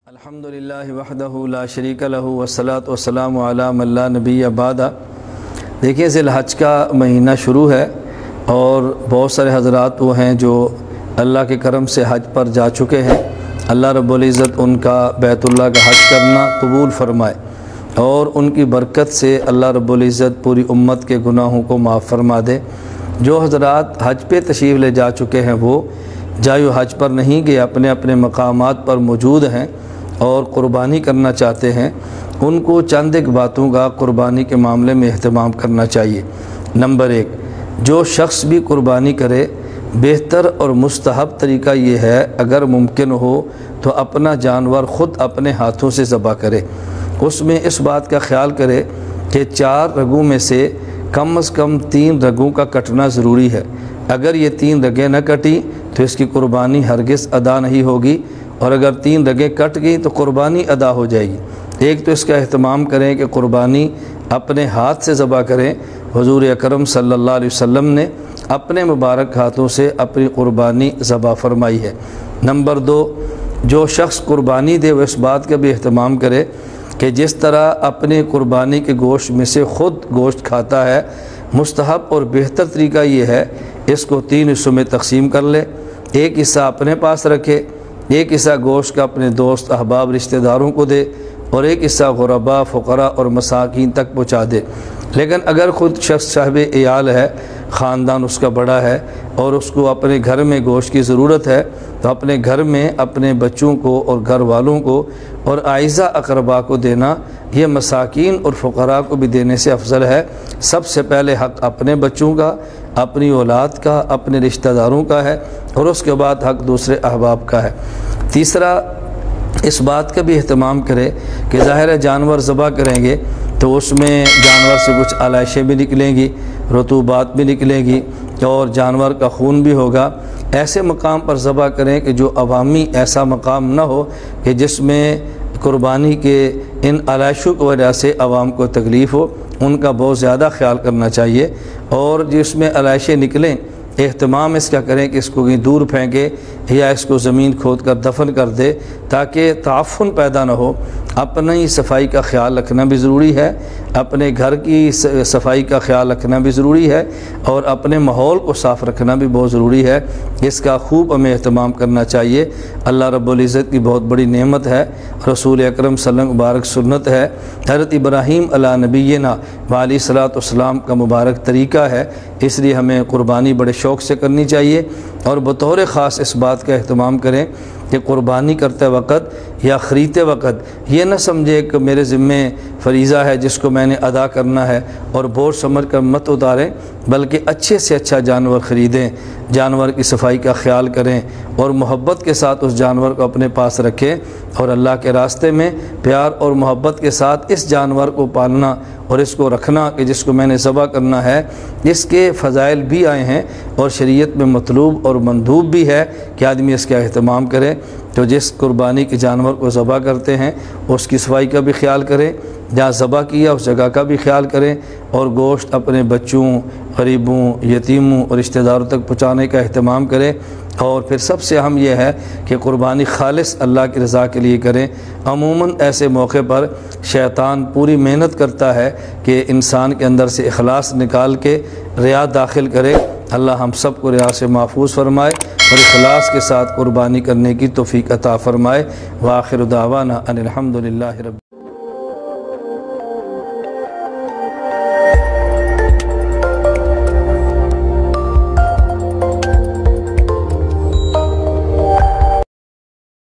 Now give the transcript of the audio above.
الحمدللہ وحدہ لا شریک لہ والصلاۃ والسلام علی من لا نبی بعد۔ دیکھیے ذی الحج کا مہینہ شروع ہے اور بہت سارے حضرات وہ ہیں جو اللہ کے کرم سے حج پر جا چکے ہیں۔ اللہ رب العزت ان کا بیت اللہ کا حج کرنا قبول فرمائے اور ان کی برکت سے اللہ رب العزت پوری امت کے گناہوں کو معاف فرما دے۔ جو حضرات حج پہ تشریف لے جا چکے ہیں وہ جائے حج پر نہیں گئے، اپنے اپنے مقامات پر موجود ہیں اور قربانی کرنا چاہتے ہیں، ان کو چند ایک باتوں کا قربانی کے معاملے میں اہتمام کرنا چاہیے۔ نمبر 1، جو شخص بھی قربانی کرے بہتر اور مستحب طریقہ یہ ہے اگر ممکن ہو تو اپنا جانور خود اپنے ہاتھوں سے ذبح کرے۔ اس میں اس بات کا خیال کرے کہ 4 رگوں میں سے کم از کم 3 رگوں کا کٹنا ضروری ہے۔ اگر یہ 3 رگیں نہ کٹی تو اس کی قربانی ہرگز ادا نہیں ہوگی، اور اگر 3 رگیں کٹ گئی تو قربانی ادا ہو جائے گی۔ ایک تو اس کا اہتمام کریں کہ قربانی اپنے ہاتھ سے ذبح کریں۔ حضور اکرم صلی اللہ علیہ وسلم نے اپنے مبارک ہاتھوں سے اپنی قربانی ذبح فرمائی ہے۔ نمبر 2، جو شخص قربانی دے وہ اس بات کا بھی اہتمام کرے کہ جس طرح اپنے قربانی کے گوشت میں سے خود گوشت کھاتا ہے، مستحب اور بہتر طریقہ یہ ہے اس کو 3 حصوں میں تقسیم کر لے۔ ایک حصہ اپنے پاس رکھے، ایک حصہ گوشت کا اپنے دوست احباب رشتہ داروں کو دے، اور ایک حصہ غرباء فقراء اور مساکین تک پہنچا دے۔ لیکن اگر خود شخص صاحب عیال ہے، خاندان اس کا بڑا ہے اور اس کو اپنے گھر میں گوشت کی ضرورت ہے تو اپنے گھر میں اپنے بچوں کو اور گھر والوں کو اور اعزاء اقرباء کو دینا، یہ مساکین اور فقراء کو بھی دینے سے افضل ہے۔ سب سے پہلے حق اپنے بچوں کا، اپنی اولاد کا، اپنے رشتہ داروں کا ہے، اور اس کے بعد حق دوسرے احباب کا ہے۔ تیسرا، اس بات کا بھی اہتمام کرے کہ ظاہر ہے جانور ذبح کریں گے تو اس میں جانور سے کچھ علائشیں بھی نکلیں گی، رطوبات بھی نکلیں گی اور جانور کا خون بھی ہوگا۔ ایسے مقام پر ذبح کریں کہ جو عوامی ایسا مقام نہ ہو کہ جس میں قربانی کے ان علائشوں کی وجہ سے عوام کو تکلیف ہو، ان کا بہت زیادہ خیال کرنا چاہیے۔ اور جس میں علائشیں نکلیں اہتمام اس کا کریں کہ اس کو کہیں دور پھینکے یا اس کو زمین کھود کر دفن کر دے تاکہ تعفن پیدا نہ ہو۔ اپنی صفائی کا خیال رکھنا بھی ضروری ہے، اپنے گھر کی صفائی کا خیال رکھنا بھی ضروری ہے، اور اپنے ماحول کو صاف رکھنا بھی بہت ضروری ہے۔ اس کا خوب ہمیں اہتمام کرنا چاہیے۔ اللہ رب العزت کی بہت بڑی نعمت ہے، رسول اکرم صلی اللہ علیہ وسلم مبارک سنت ہے، حضرت ابراہیم علیہ نبینا علیہ الصلوۃ والسلام کا مبارک طریقہ ہے، اس لیے ہمیں قربانی بڑے شوق سے کرنی چاہیے۔ اور بطور خاص اس بات کا اہتمام کریں کہ قربانی کرتے وقت یا خریدتے وقت یہ نہ سمجھے کہ میرے ذمے فریضہ ہے جس کو میں نے ادا کرنا ہے اور بوجھ سمجھ کر مت اتاریں، بلکہ اچھے سے اچھا جانور خریدیں، جانور کی صفائی کا خیال کریں اور محبت کے ساتھ اس جانور کو اپنے پاس رکھیں، اور اللہ کے راستے میں پیار اور محبت کے ساتھ اس جانور کو پالنا اور اس کو رکھنا کہ جس کو میں نے ذبح کرنا ہے، اس کے فضائل بھی آئے ہیں اور شریعت میں مطلوب اور مندوب بھی ہے کہ آدمی اس کا اہتمام کرے۔ تو جس قربانی کے جانور کو ذبح کرتے ہیں اس کی صفائی کا بھی خیال کریں، جہاں ذبح کیا اس جگہ کا بھی خیال کریں، اور گوشت اپنے بچوں، غریبوں، یتیموں اور رشتہ داروں تک پہنچانے کا اہتمام کریں۔ اور پھر سب سے اہم یہ ہے کہ قربانی خالص اللہ کی رضا کے لیے کریں۔ عموماً ایسے موقع پر شیطان پوری محنت کرتا ہے کہ انسان کے اندر سے اخلاص نکال کے ریا داخل کرے۔ اللہ ہم سب کو ریا سے محفوظ فرمائے اور اخلاص کے ساتھ قربانی کرنے کی توفیق عطا فرمائے۔ وآخر دعوانا ان الحمدللہ رب